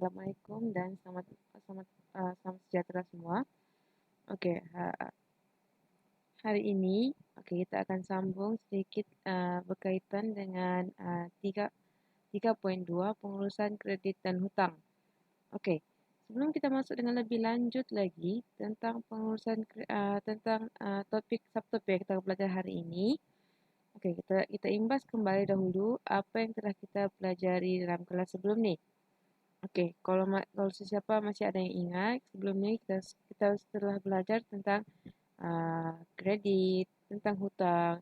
Assalamualaikum dan selamat sejahtera semua. Okey, hari ini kita akan sambung sedikit berkaitan dengan 3.2 pengurusan kredit dan hutang. Okey, sebelum kita masuk dengan lebih lanjut lagi tentang pengurusan topik subtopik yang kita belajar hari ini. Okey, kita imbas kembali dahulu apa yang telah kita pelajari dalam kelas sebelum ni. Okey, kalau sesiapa masih ada yang ingat, sebelum ni kita telah belajar tentang kredit, tentang hutang.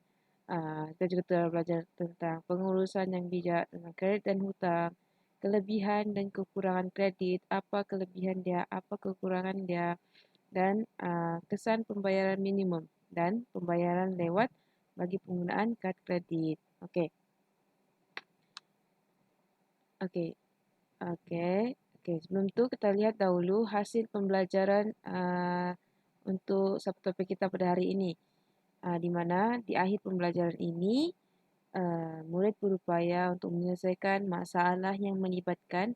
Kita juga telah belajar tentang pengurusan yang bijak tentang kredit dan hutang, kelebihan dan kekurangan kredit, apa kelebihan dia, apa kekurangan dia, dan kesan pembayaran minimum dan pembayaran lewat bagi penggunaan kad kredit. Okey. Okey. Okey, sebelum tu kita lihat dahulu hasil pembelajaran untuk subtopik kita pada hari ini. Di mana di akhir pembelajaran ini murid berupaya untuk menyelesaikan masalah yang melibatkan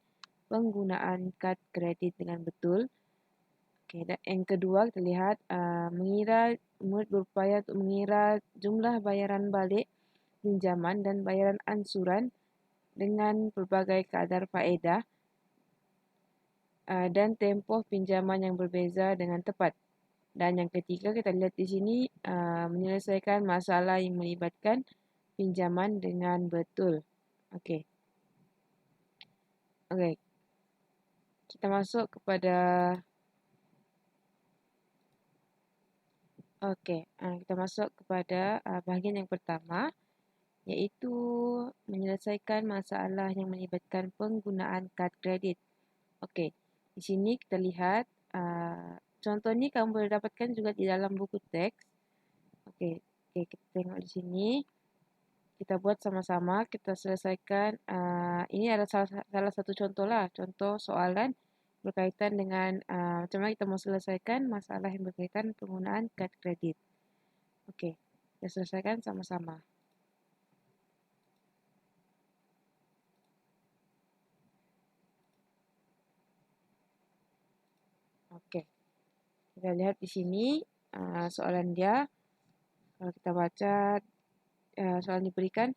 penggunaan kad kredit dengan betul. Okey, dan yang kedua kita lihat murid berupaya untuk mengira jumlah bayaran balik pinjaman dan bayaran ansuran dengan pelbagai kadar faedah dan tempoh pinjaman yang berbeza dengan tepat. Dan yang ketiga kita lihat di sini menyelesaikan masalah yang melibatkan pinjaman dengan betul. Okey. Kita masuk kepada bahagian yang pertama, iaitu menyelesaikan masalah yang melibatkan penggunaan kad kredit. Okey, di sini kita lihat contoh ni kamu boleh dapatkan juga di dalam buku teks. Okey, kita tengok di sini. Kita buat sama-sama, kita selesaikan. Ini adalah salah satu contoh lah, contoh soalan berkaitan dengan macam mana kita mau selesaikan masalah yang berkaitan penggunaan kad kredit. Okey, kita selesaikan sama-sama. Okey, kita lihat di sini soalan dia. Kalau kita baca soalan diberikan,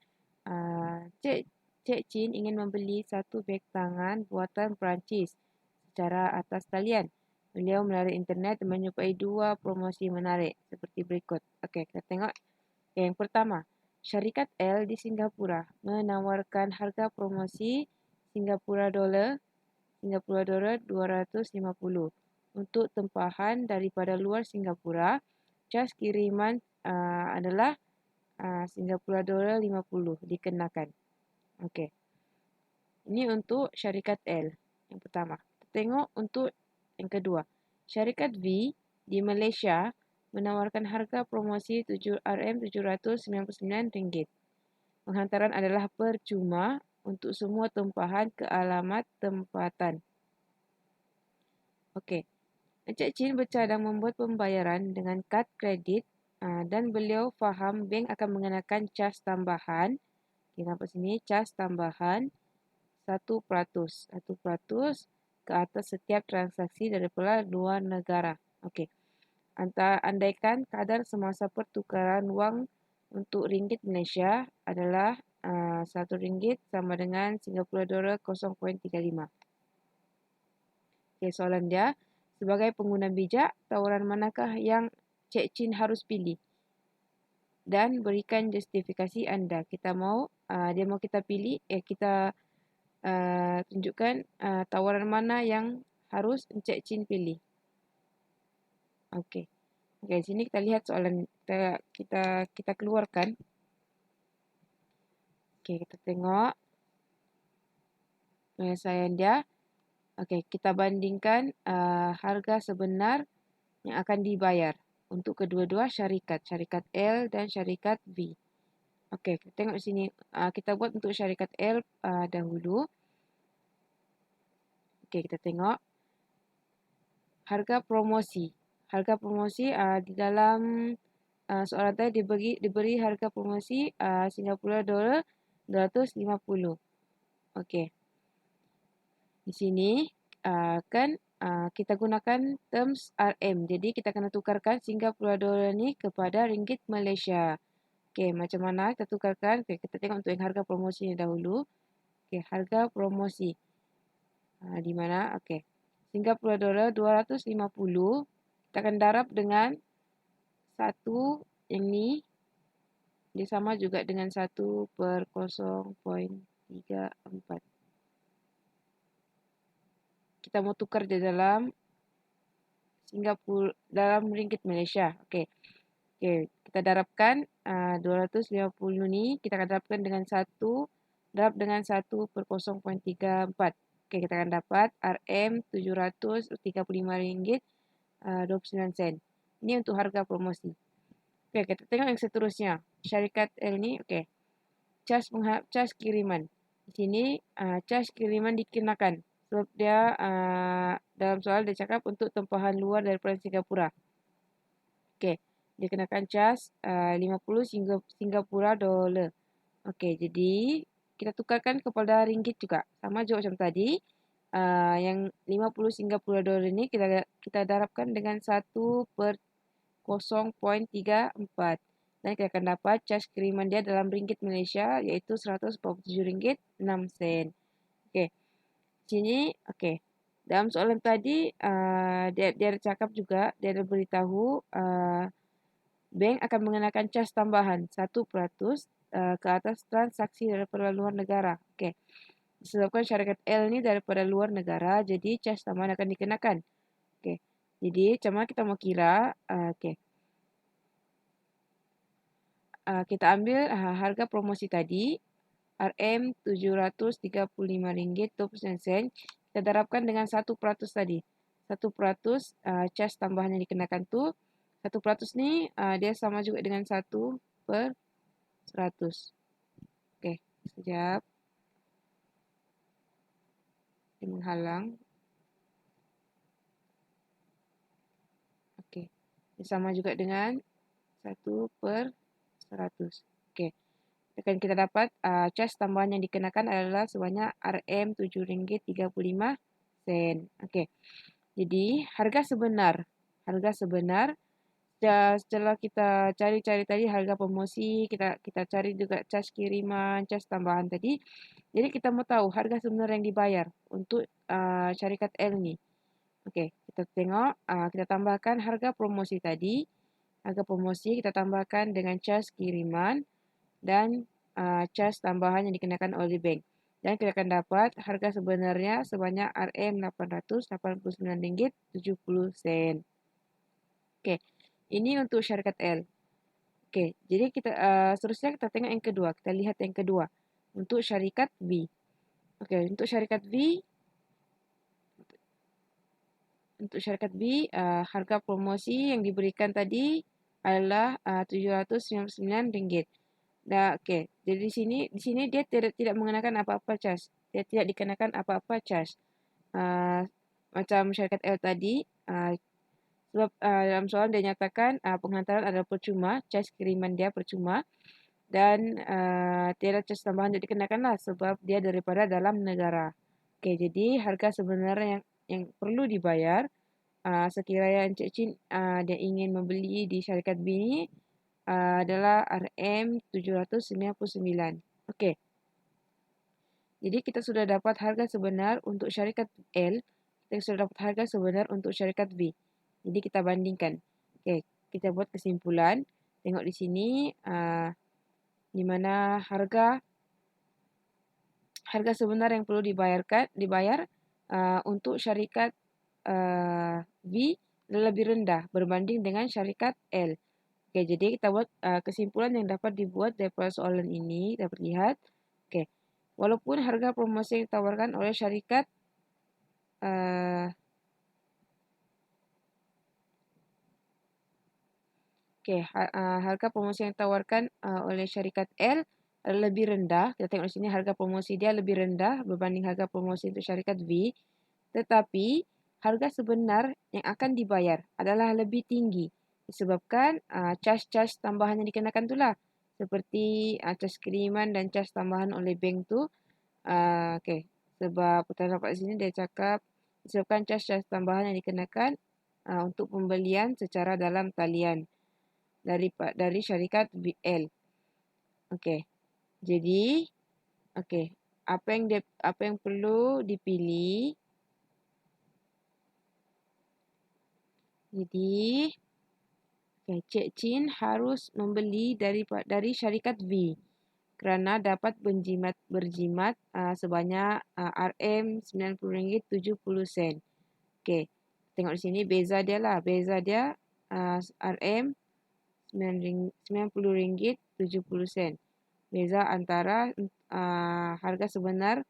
Cik Chin ingin membeli satu beg tangan buatan Perancis secara atas talian. Beliau melalui internet dan menjumpai dua promosi menarik seperti berikut. Okey, kita tengok. Yang pertama, syarikat L di Singapura menawarkan harga promosi Singapura dolar 250 untuk tempahan daripada luar Singapura. Cas kiriman adalah Singapura dolar 50 dikenakan. Okey. Ini untuk syarikat L yang pertama. Kita tengok untuk yang kedua. Syarikat V di Malaysia menawarkan harga promosi RM799. Penghantaran adalah percuma untuk semua tempahan ke alamat tempatan. Okey. Encik Chin bercadang membuat pembayaran dengan kad kredit dan beliau faham bank akan mengenakan cas tambahan. Kita nampak sini cas tambahan 1% ke atas setiap transaksi daripada luar negara. Okey. Andaikan kadar semasa pertukaran wang untuk ringgit Malaysia adalah RM1 sama dengan Singapura dolar 0.35. Okey, soalan dia, sebagai pengguna bijak, tawaran manakah yang Cik Chin harus pilih? Dan berikan justifikasi anda. Dia mau kita pilih, kita tunjukkan tawaran mana yang harus Encik Chin pilih. Okey. Okey, sini kita lihat soalan kita keluarkan. Okey, kita tengok penyelesaian dia. Okey, kita bandingkan harga sebenar yang akan dibayar untuk kedua-dua syarikat L dan syarikat V. Okey, kita tengok di sini. Kita buat untuk syarikat L dahulu. Okey, kita tengok harga promosi. Harga promosi di dalam soalan tadi diberi harga promosi Singapura dolar 250. Okey. Di sini kita gunakan terms RM. Jadi kita kena tukarkan Singapura dollar ni kepada ringgit Malaysia. Okey, macam mana kita tukarkan? Okey, kita tengok untuk yang harga promosi ni dahulu. Okey, harga promosi. Di mana? Okey. Singapura dollar 250. Kita akan darab dengan 1 yang ni. Dia sama juga dengan 1 per 0.34. Kita mau tukar di dalam Singapura, dalam ringgit Malaysia. Okey. Okey, kita darabkan 250 ni, kita akan darabkan dengan 1, darab dengan 1 per 0.34. Okey, kita akan dapat RM RM735 29 Ini untuk harga promosi. Okey, kita tengok yang seterusnya. Syarikat L ni, okey. Cas kiriman. Di sini cas kiriman dikenakan. Sebab dia dalam soal dia cakap untuk tempahan luar daripada Singapura. Okey, dia kenakan cas 50 Singapura dollar. Okey, jadi kita tukarkan kepada ringgit juga. Sama juga macam tadi. Yang 50 Singapura dollar ni kita darabkan dengan 1 per 0.34. Dan kita akan dapat cas kiriman dia dalam ringgit Malaysia iaitu RM147.06. Okey. Sini okey. Dalam soalan tadi dia ada cakap juga, dia ada beritahu bank akan mengenakan cas tambahan 1% ke atas transaksi daripada luar negara. Okey. Disebabkan syarikat L ni daripada luar negara, jadi cas tambahan akan dikenakan. Okey. Jadi macam mana kita mau kira? Okey. Kita ambil harga promosi tadi RM735.29. Kita darabkan dengan 1% tadi. 1% cas tambahan yang dikenakan tu. 1% ni dia sama juga dengan 1 per 100. Okey, sekejap. Dia menghalang. Okey. Dia sama juga dengan 1 per 100. Okey. Dan kita dapat cas tambahan yang dikenakan adalah sebanyak RM7.35. Okey. Jadi harga sebenar setelah kita cari-cari tadi harga promosi, kita cari juga cas kiriman, cas tambahan tadi. Jadi kita mau tahu harga sebenar yang dibayar untuk syarikat L ni. Okey, kita tengok, kita tambahkan harga promosi tadi. Harga promosi kita tambahkan dengan cas kiriman dan cas tambahan yang dikenakan oleh bank. Dan kita akan dapat harga sebenarnya sebanyak RM889.70. Okey, ini untuk syarikat L. Okey, jadi kita seterusnya kita tengok yang kedua. Kita lihat yang kedua. Untuk syarikat V. Okey, untuk syarikat V, harga promosi yang diberikan tadi adalah RM799. Okey. Jadi di sini dia tidak mengenakan apa-apa cas. Dia tidak dikenakan apa-apa cas. Macam syarikat L tadi, sebab dalam soalan dia nyatakan penghantaran adalah percuma, cas kiriman dia percuma dan tiada cas tambahan yang dikenakanlah sebab dia daripada dalam negara. Okey, jadi harga sebenarnya yang perlu dibayar sekiranya Encik Chin dia ingin membeli di syarikat B ni adalah RM799. Okey. Jadi kita sudah dapat harga sebenar untuk syarikat L, kita sudah dapat harga sebenar untuk syarikat B. Jadi kita bandingkan. Okey, kita buat kesimpulan. Tengok di sini di mana harga sebenar yang perlu dibayar untuk syarikat V lebih rendah berbanding dengan syarikat L. Okey, jadi kita buat kesimpulan yang dapat dibuat daripada soalan ini, dapat lihat. Okey. Walaupun harga promosi yang ditawarkan oleh syarikat harga promosi yang ditawarkan oleh syarikat L lebih rendah. Kita tengok di sini harga promosi dia lebih rendah berbanding harga promosi untuk syarikat V. Tetapi harga sebenar yang akan dibayar adalah lebih tinggi disebabkan cas-cas tambahan yang dikenakan itulah. Seperti cas kiriman dan cas tambahan oleh bank tu. Okey. Sebab kita dapat di sini dia cakap disebabkan cas-cas tambahan yang dikenakan untuk pembelian secara dalam talian dari syarikat VL. Okey. Jadi, okey, apa yang perlu dipilih. Jadi, Cik Chin harus membeli dari syarikat V kerana dapat berjimat sebanyak RM90.70. Okey. Tengok di sini beza dia lah. Beza dia RM90.70. Beza antara harga sebenar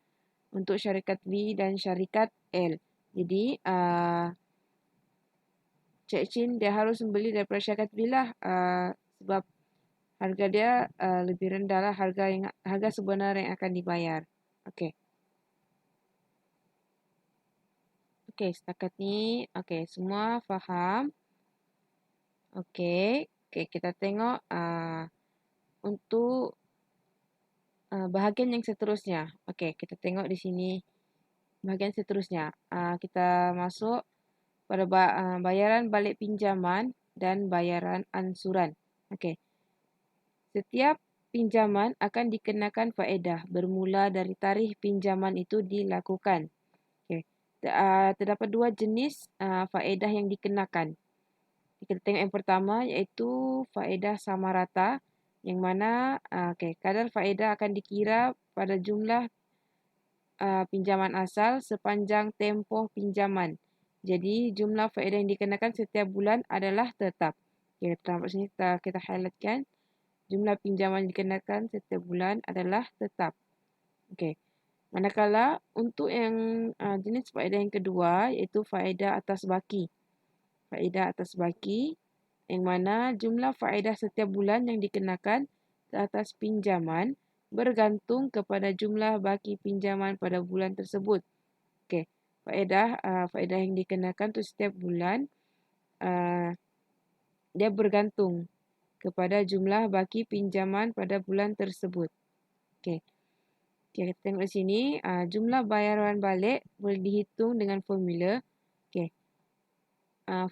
untuk syarikat V dan syarikat L. Jadi, Cik Chin dia harus membeli daripada syarikat V lah sebab harga dia lebih rendah lah harga sebenar yang akan dibayar. Okey. Okey, setakat ni semua faham. Okey, kita tengok untuk bahagian yang seterusnya. Okey, kita tengok di sini bahagian seterusnya. Kita masuk pada bayaran balik pinjaman dan bayaran ansuran. Okey. Setiap pinjaman akan dikenakan faedah bermula dari tarikh pinjaman itu dilakukan. Okey. Terdapat dua jenis faedah yang dikenakan. Kita tengok yang pertama iaitu faedah sama rata yang mana kadar faedah akan dikira pada jumlah pinjaman asal sepanjang tempoh pinjaman. Jadi jumlah faedah yang dikenakan setiap bulan adalah tetap. Okey, nampak sini kita highlightkan. Jumlah pinjaman yang dikenakan setiap bulan adalah tetap. Okey. Manakala untuk yang jenis faedah yang kedua iaitu faedah atas baki. Faedah atas baki yang mana jumlah faedah setiap bulan yang dikenakan atas pinjaman bergantung kepada jumlah baki pinjaman pada bulan tersebut. Okey, faedah yang dikenakan untuk setiap bulan dia bergantung kepada jumlah baki pinjaman pada bulan tersebut. Okey. Kita tengok di sini jumlah bayaran balik boleh dihitung dengan formula. Okey.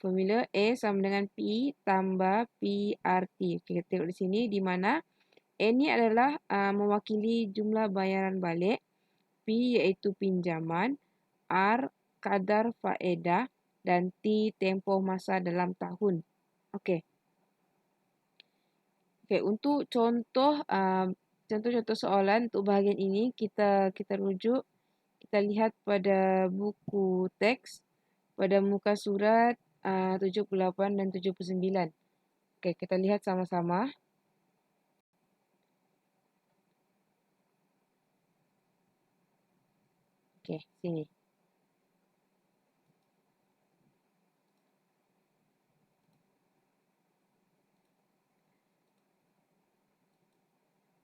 Formula A sama dengan P tambah PRT. Okey, kita tengok di sini di mana A ni adalah mewakili jumlah bayaran balik, P iaitu pinjaman, R kadar faedah dan T tempoh masa dalam tahun. Okey. Okey, untuk contoh-contoh soalan untuk bahagian ini kita rujuk, kita lihat pada buku teks pada muka surat 78 dan 79. Okey, kita lihat sama-sama. Okey, sini.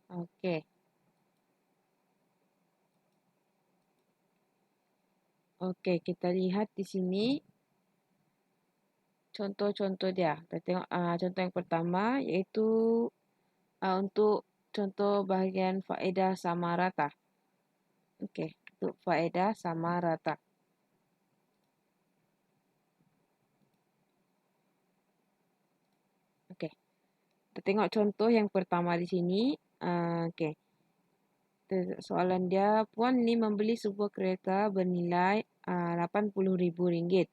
Okey. Okey, kita lihat di sini contoh-contoh dia. Kita tengok contoh yang pertama iaitu untuk contoh bahagian faedah sama rata. Okey, untuk faedah sama rata. Okey. Kita tengok contoh yang pertama di sini. Okey. Soalan dia, Puan Lim membeli sebuah kereta bernilai RM80,000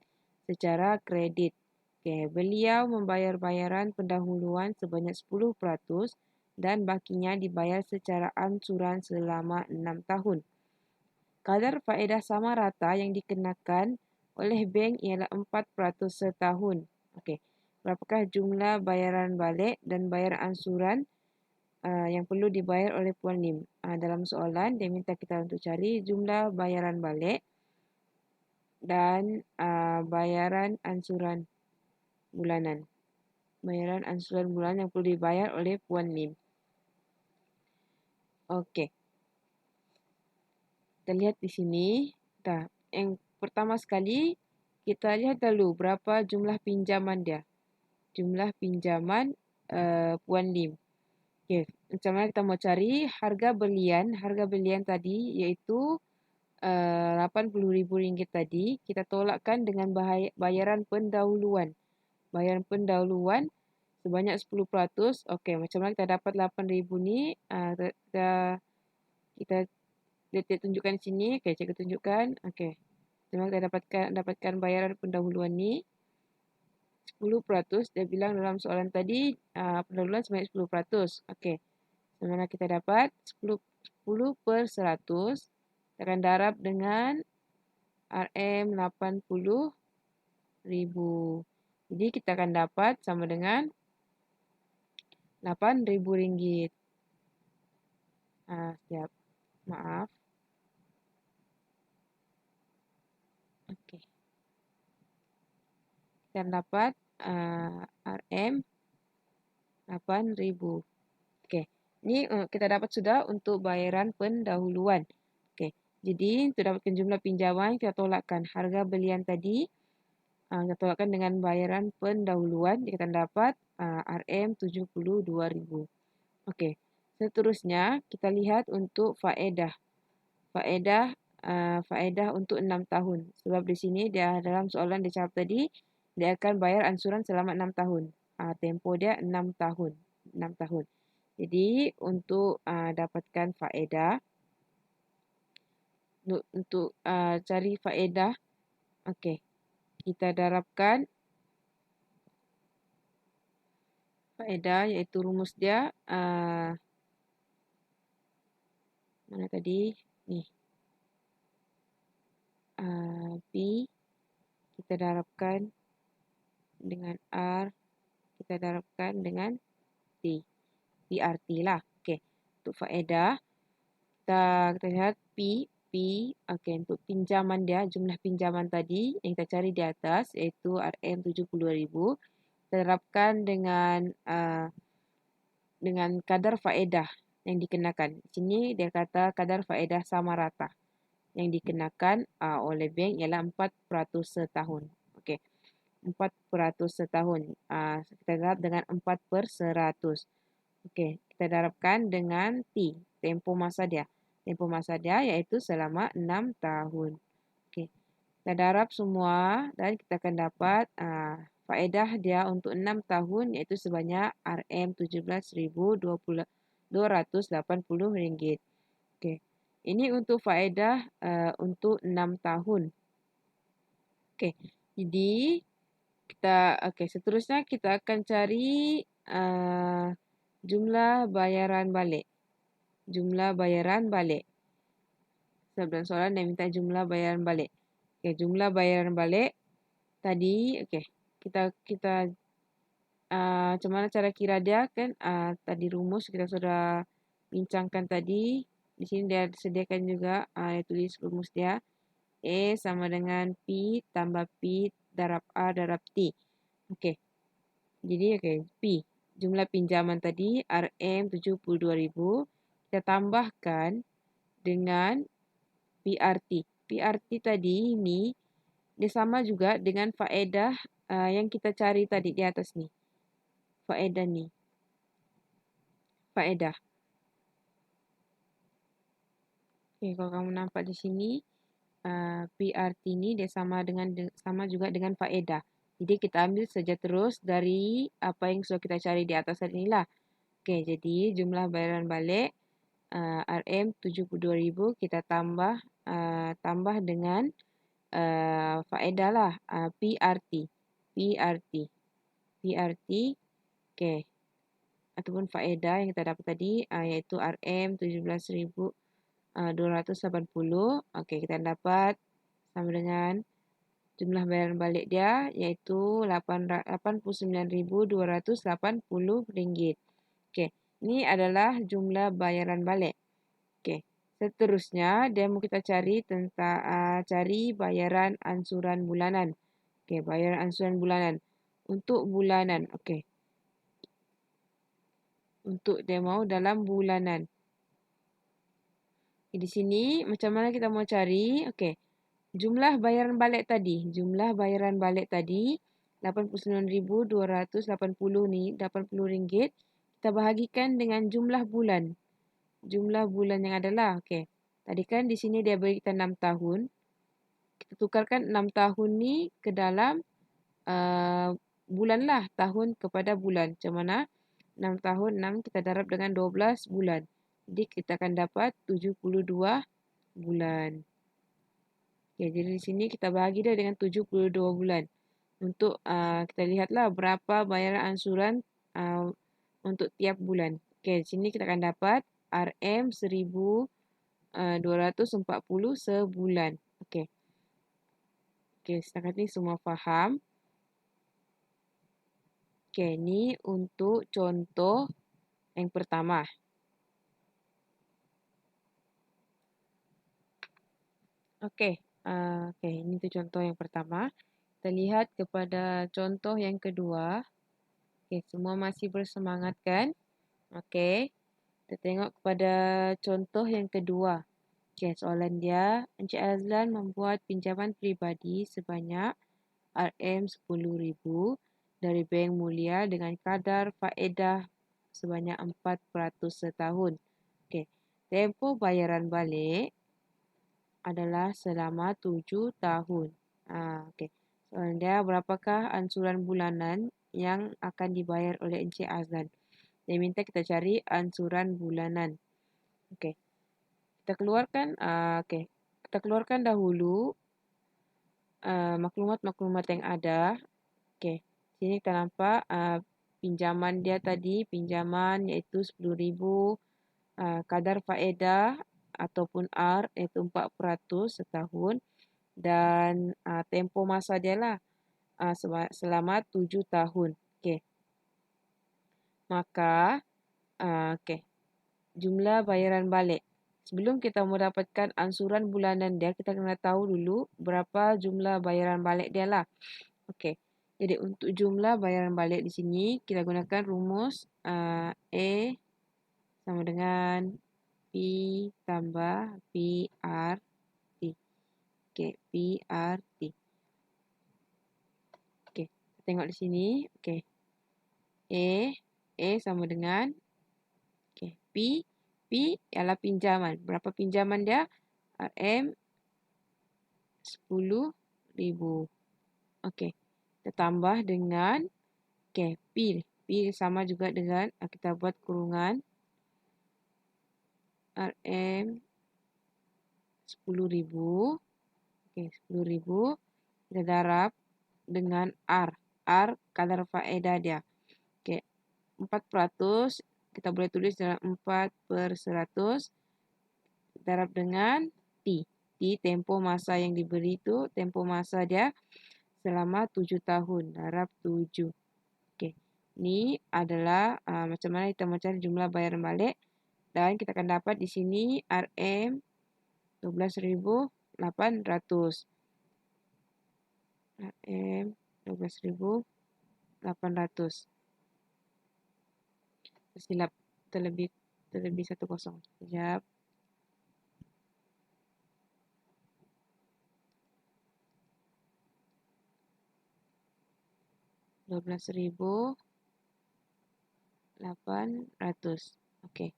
secara kredit. Okay. Beliau membayar bayaran pendahuluan sebanyak 10% dan bakinya dibayar secara ansuran selama 6 tahun. Kadar faedah sama rata yang dikenakan oleh bank ialah 4% setahun. Okey. Berapakah jumlah bayaran balik dan bayaran ansuran yang perlu dibayar oleh Puan Lim? Dalam soalan, dia minta kita untuk cari jumlah bayaran balik dan bayaran ansuran bulanan. Bayaran ansuran bulanan yang perlu dibayar oleh Puan Lim. Okey. Kita lihat di sini. Yang pertama sekali, kita lihat dulu berapa jumlah pinjaman dia. Jumlah pinjaman Puan Lim. Okey, macam mana kita mau cari harga belian tadi iaitu Rp80.000 tadi, kita tolakkan dengan bayaran pendahuluan. Bayaran pendahuluan sebanyak 10%. Okey, macam mana kita dapat 8,000 ni? Kita tunjukkan di sini. Okey, cikgu tunjukkan. Okey. Macam mana kita dapatkan bayaran pendahuluan ni? 10%. Dia bilang dalam soalan tadi, pendahuluan sebanyak 10%. Okey. Macam mana kita dapat? 10%. Kita akan darab dengan RM80,000. Jadi kita akan dapat sama dengan RM8,000. Sekejap. Maaf. Okey. Kita dapat RM8,000. Okey. Ni kita dapat sudah untuk bayaran pendahuluan. Okey. Jadi untuk dapatkan jumlah pinjaman, kita tolakkan harga belian tadi. Kita tolakkan dengan bayaran pendahuluan. Kita akan dapat RM72,000. Okey. Seterusnya, kita lihat untuk faedah. Faedah untuk 6 tahun. Sebab di sini dia dalam soalan dia cakap tadi, dia akan bayar ansuran selama 6 tahun. Tempoh dia 6 tahun. 6 tahun. Jadi, untuk dapatkan faedah, untuk cari faedah, okey, kita darabkan faedah iaitu rumus dia, mana tadi? Ni. P, kita darabkan dengan R, kita darabkan dengan T. PRT lah. Okey. Untuk faedah, kita lihat P. Okey, untuk pinjaman dia, jumlah pinjaman tadi yang kita cari di atas iaitu RM72,000. Kita darabkan dengan kadar faedah yang dikenakan. Di sini dia kata kadar faedah sama rata yang dikenakan oleh bank ialah 4% setahun. Okey. 4% setahun. Kita darab dengan 4%. Okey, kita darabkan dengan T, tempoh masa dia. Tempoh masa dia iaitu selama 6 tahun. Okey. Kita darab semua dan kita akan dapat faedah dia untuk 6 tahun iaitu sebanyak RM17,280. Okey. Ini untuk faedah untuk 6 tahun. Okey. Jadi seterusnya kita akan cari jumlah bayaran balik. Jumlah bayaran balik. Dalam soalan dia minta jumlah bayaran balik. Okey, jumlah bayaran balik tadi, okey. Kita macam mana cara kira dia kan? Tadi rumus kita sudah bincangkan tadi. Di sini dia sediakan juga dia tulis rumus dia. A sama dengan P tambah P darab R darab T. Okey. Jadi P. Jumlah pinjaman tadi RM72,000. Kita tambahkan dengan PRT. PRT tadi ni dia sama juga dengan faedah yang kita cari tadi di atas ni. Faedah ni. Faedah. Okey, kalau kamu nampak di sini PRT ni dia sama juga dengan faedah. Jadi kita ambil saja terus dari apa yang sudah kita cari di atas tadi ni lah. Okey, jadi jumlah bayaran balik RM72,000 kita tambah dengan faedah lah PRT. Okey. Ataupun faedah yang kita dapat tadi iaitu RM17,280. Okey, kita dapat sama dengan jumlah bayaran balik dia iaitu RM89,280. Okey, ini adalah jumlah bayaran balik. Okey, seterusnya dia mau kita cari tentang cari bayaran ansuran bulanan. Okey, bayaran ansuran bulanan untuk bulanan. Okey. Untuk dia mau dalam bulanan. Di sini macam mana kita mau cari? Okey. Jumlah bayaran balik tadi. Jumlah bayaran balik tadi. RM89,280 ni. RM80. Kita bahagikan dengan jumlah bulan. Jumlah bulan yang adalah. Okey. Tadi kan di sini dia beri kita 6 tahun. Kita tukarkan 6 tahun ni ke dalam bulan lah. Tahun kepada bulan. Macam mana? 6 tahun, 6 kita darab dengan 12 bulan. Jadi kita akan dapat 72 bulan. Okay, jadi di sini kita bahagi dia dengan 72 bulan. Untuk kita lihatlah berapa bayaran ansuran untuk tiap bulan. Okay, di sini kita akan dapat RM 1.240 sebulan. Okay. Okay, setakat ni semua faham. Okay, ni untuk contoh yang pertama. Okay, ini tu contoh yang pertama. Kita lihat kepada contoh yang kedua. Okay, semua masih bersemangat kan? Okay, kita tengok kepada contoh yang kedua. Okay, soalan dia, Encik Azlan membuat pinjaman peribadi sebanyak RM10,000 dari Bank Mulia dengan kadar faedah sebanyak 4% setahun. Okay, tempoh bayaran balik adalah selama 7 tahun. Okay. Soalan dia, berapakah ansuran bulanan yang akan dibayar oleh Encik Azlan? Dia minta kita cari ansuran bulanan. Okay. Kita keluarkan dahulu maklumat-maklumat yang ada. Okay. Sini kita nampak pinjaman dia tadi, pinjaman iaitu 10,000, kadar faedah ataupun R iaitu 4% setahun, dan tempoh masa dia lah selama 7 tahun. Okay. Maka jumlah bayaran balik. Sebelum kita mendapatkan ansuran bulanan dia, kita kena tahu dulu berapa jumlah bayaran balik dia lah. Okay. Jadi untuk jumlah bayaran balik di sini, kita gunakan rumus A sama dengan P tambah PRT. Okay, PRT. Okay, kita tengok di sini. Okay. A sama dengan P ialah pinjaman. Berapa pinjaman dia? RM 10,000. Okey. Kita tambah dengan P. P sama juga dengan kita buat kurungan RM 10,000. Okey, 10,000 kita darab dengan R. R kadar faedah dia. Okey. 4%. Kita boleh tulis dalam 4/100 darab dengan T. T tempoh masa yang diberi itu, tempoh masa dia selama 7 tahun. Darab 7. Okey. Ini adalah macam mana kita mencari jumlah bayaran balik. Dan kita akan dapat di sini RM 12.800. RM 12.800. Silap terlebih 10. Sekejap. RM12.800. Okey.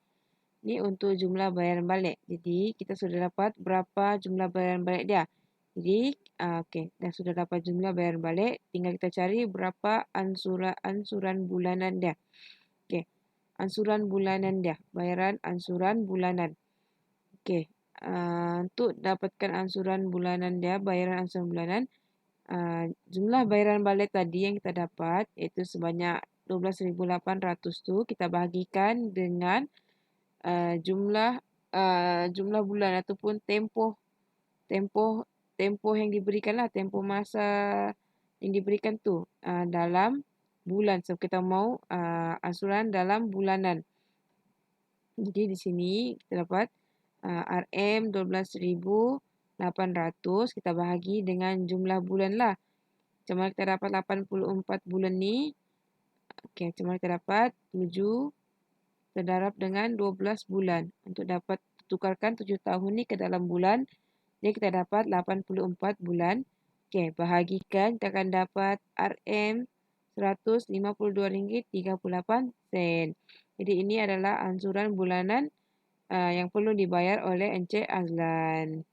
Ini untuk jumlah bayaran balik. Jadi kita sudah dapat berapa jumlah bayaran balik dia. Jadi dah sudah dapat jumlah bayaran balik, tinggal kita cari berapa ansuran bulanan dia. Okey. Ansuran bulanan dia, bayaran ansuran bulanan. Okey. Untuk dapatkan ansuran bulanan dia, bayaran ansuran bulanan, jumlah bayaran balik tadi yang kita dapat iaitu sebanyak 12.800 tu kita bahagikan dengan jumlah bulan ataupun tempoh yang diberikan lah, tempoh masa yang diberikan tu dalam bulan. So kita mau ansuran dalam bulanan. Jadi di sini kita dapat RM 12.800 kita bahagi dengan jumlah bulan lah. Macam mana kita dapat 84 bulan ni? Okey, macam mana kita dapat 7 terdarab dengan 12 bulan. Untuk dapat tukarkan 7 tahun ni ke dalam bulan, jadi kita dapat 84 bulan. Okey, bahagikan kita akan dapat RM RM152.38. Jadi ini adalah ansuran bulanan yang perlu dibayar oleh Encik Azlan.